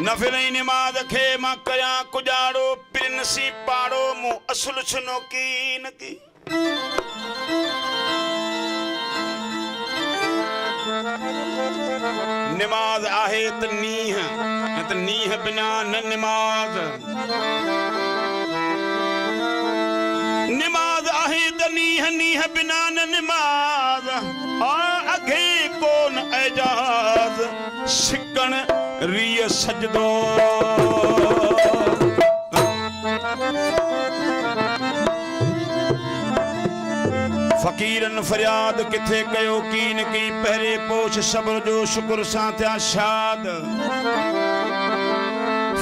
नफिलई निमाज खे मां कया कुजाड़ो पिरनसी पाड़ो मु असुल छुनो की न की निमाज आहे त नीह बिना न निमाज निमाज आहे त नीह बिना न निमाज अघे कोन एजाज सिकण रिय सजदो फकीरन फरियाद किथे कयो कीन की पहरे पोछ सब्र जो शुक्र सां थिया शाद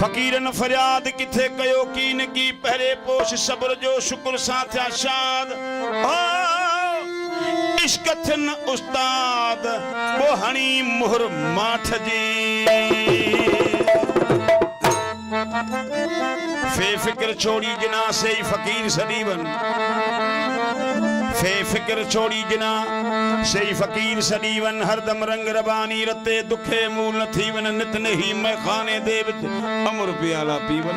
फकीरन फरियाद किथे कयो कीन की पहरे पोछ सब्र जो शुक्र सां थिया शाद इश्क थिन उस्ताद बोहणी मुहर माठ जी फे फिक्र छोड़ी जिना से फकीर सदीवन फे फिक्र छोड़ी जिना से फकीर सदीवन हरदम रंग रबानी रते दुखे मूल न थीवन नित नहीं मैं खाने दे विच अमर प्याला पीवन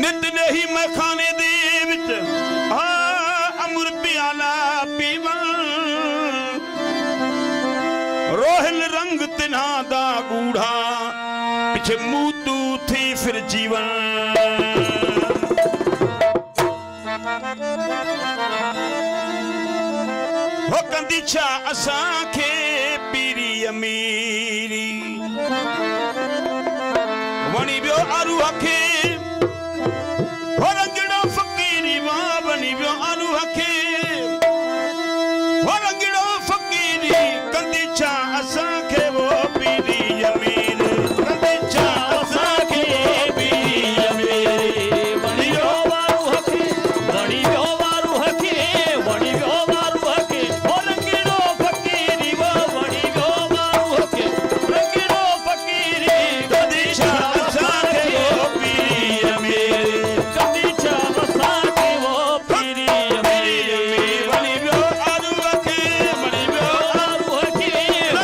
नित नहीं मैं खाने दे विच अमर प्याला पीवन रोहिल रंग तिन्हा दा गूढ़ा पिछे मूतू थी फिर जीवन हो कंदी छा असां खे पीरी अमीरी वणी वियो आरूह खे हो रंगड़ो फकीरी मां वणी वियो आरूह खे हो रंगड़ो फकीरी कंदी छा असां खे वो पीरी अमीरी कंदी छा असां खे पीरी अमीरी वणी वियो आरूह खे वणी वियो आरूह खे वणी वियो आरूह खे हो रंगड़ो फकीरी वो वणी वियो आरूह खे रंगड़ो फकीरी कंदी छा असां खे वो पीरी अमीरी कंदी छा असां खे वो पीरी अमीरी वणी वियो आरूह खे वणी वियो आरूह खे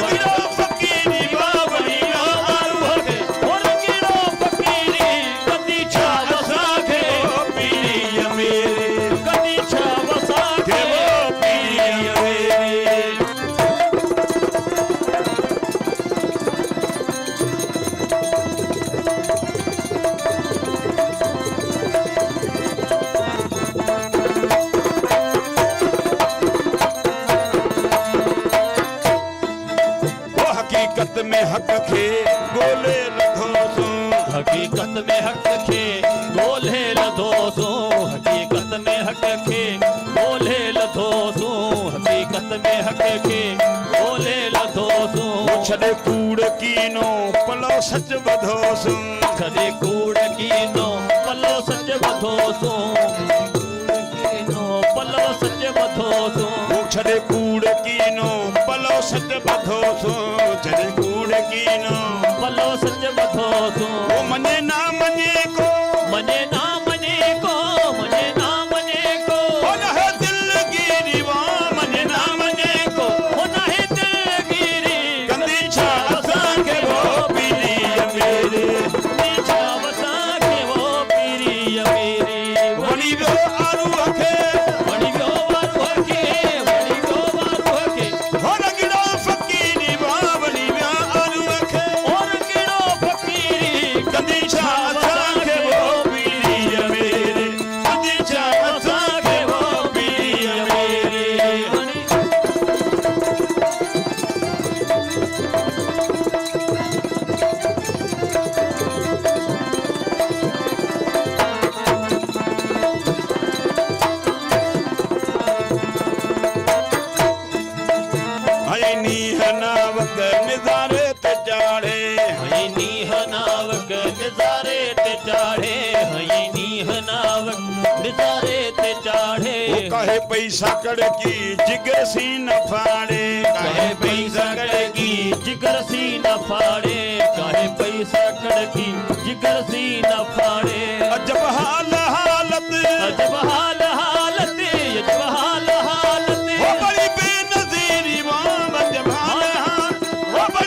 रंगड़ो फकीरी वो वणी वियो आरूह खे हो रंगड़ो फकीरी कंदी छा असां खे वो पीरी अमीरी कंदी छा असां खे वो पीरी अमीरी वो हकीकत में हक खे गोले लधो सो हकीकत में हक खे ॻोल्हे लधो सो हकीकत में हक खे ॻोल्हे लधो सो हकीकत में हक खे ॻोल्हे लधो सो छड़े कूड़ कीनो पलो सच बधो सो छॾे कूड़ कीनो पलो सच बधो सो कीनो पलो सच बधो सो छड़े कूड़ कीनो पलो सच बधो सो छड़े कूड़ कीनो पलो सच बधो सो वो मने ना मने को मने ना मने को मने ना मने को हो न है दिलगिरी वो मने ना मने को हो नाहे दिलगिरी कंदी छा असां खे वो पीरी अमीरी कंदी छा असां खे वो पीरी अमीरी वणी वियो आरूह खे वणी वियो आरूह खे वणी वियो आरूह खे हो रंगड़ो फकीरी वो वणी वियो आरूह खे और कहिड़ो फकीरी कंदी छा असां खे वो पीरी अमीरी कंदी छा असां खे वो पीरी अमीरी हई नीह नावक निज़ारे ते चाढ़े हई नीह नावक निज़ारे ते चाढ़े हई नीह नावक निज़ारे ते चाढ़े कहे पैसा कड़की जिगर सी न फाड़े कहे पैसा कड़की जिगर सी न फाड़े कहे पैसा कड़की जिगर सी न फाड़े अजब हाल हालत अजब हाल हालत अजब हाल हालत हो बड़ी बेनज़ीरी वो अजब हाल हाल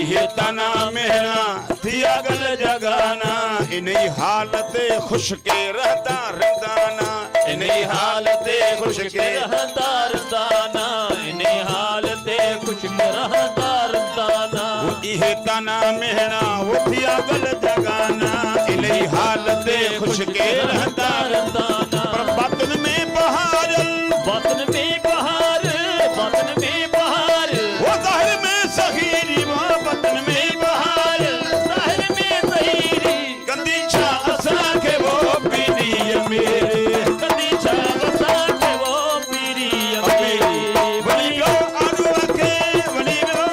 इहे तना मेहना थिया गल जगाना इन्ही हालत खुश के रहता रंदाना इन्ही हालत खुश के रहता रंदाना इन्हे हालते खुश रहता रंदाना इहे तना मेहना वो थिया गल जगाना इन्ही हालत खुश के रहता रंदाना पर बातन में बहार वतन में बहार वतन में बहार वो ज़ाहिर में सहीरी वहाँ वतन में बहार ज़ाहिर में ज़हीरी कंदी छा असां खे वो पीरी मेरे कंदी छा असां खे वो पीरी मेरी वली वियो आड़ू खे वली वियो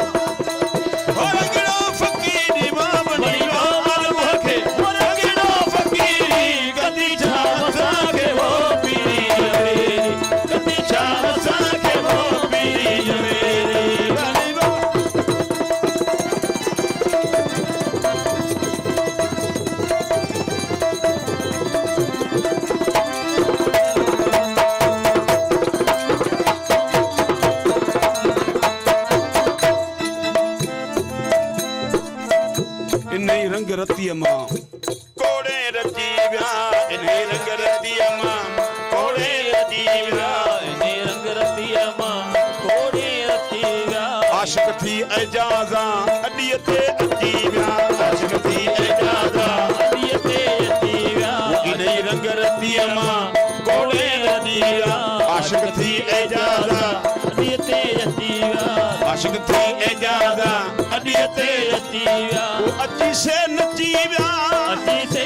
हो रंगड़ो फ़क़ीरी वहाँ वली वियो आड़ू खे हो रंगड़ो फ़क़ीरी कंदी छा असां खे वो पीरी मेरे कंदी छा असां खे वो पीरी मेरे वली वियो इन्ही रंग रतीअ मां कोड़े रची विया इन्ही रंग रतीअ मां कोड़े रची विया इन्हे रंग रतिया मां कोड़े रतिया आशिक थी एजाज़ा अॾीअ ते अची विया आशिक थी एजाज़ा अड़ीअ ते अची विया इन्ही रंग रतीअ मां कोड़े रची विया आशिक थी एजाज़ा अड़ीअ ते अची विया आशिक थी एजाज़ा अॾीअ ते अची विया अची से नची विया अची से